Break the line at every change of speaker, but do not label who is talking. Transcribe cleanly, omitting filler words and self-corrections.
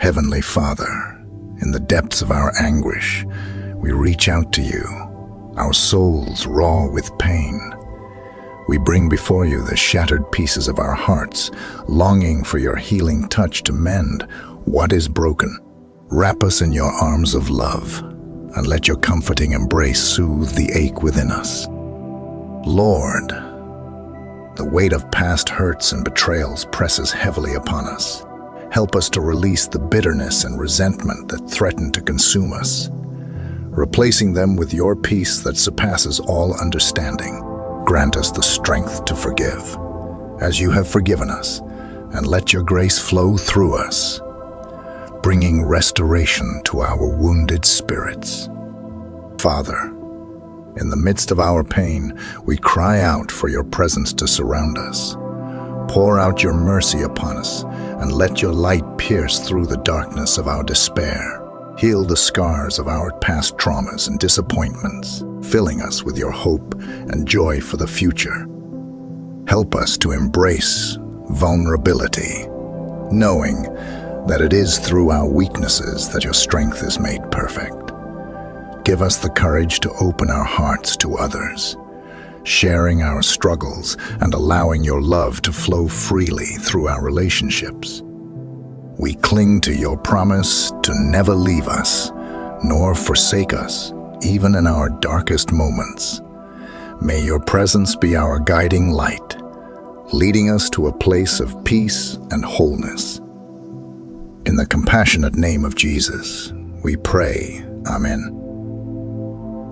Heavenly Father, in the depths of our anguish, we reach out to you, our souls raw with pain. We bring before you the shattered pieces of our hearts, longing for your healing touch to mend what is broken. Wrap us in your arms of love, and let your comforting embrace soothe the ache within us. Lord, the weight of past hurts and betrayals presses heavily upon us. Help us to release the bitterness and resentment that threaten to consume us, replacing them with your peace that surpasses all understanding. Grant us the strength to forgive, as you have forgiven us, and let your grace flow through us, bringing restoration to our wounded spirits. Father, in the midst of our pain, we cry out for your presence to surround us. Pour out your mercy upon us, and let your light pierce through the darkness of our despair. Heal the scars of our past traumas and disappointments, filling us with your hope and joy for the future. Help us to embrace vulnerability, knowing that it is through our weaknesses that your strength is made perfect. Give us the courage to open our hearts to others, sharing our struggles and allowing your love to flow freely through our relationships. We cling to your promise to never leave us, nor forsake us, even in our darkest moments. May your presence be our guiding light, leading us to a place of peace and wholeness. In the compassionate name of Jesus, we pray. Amen.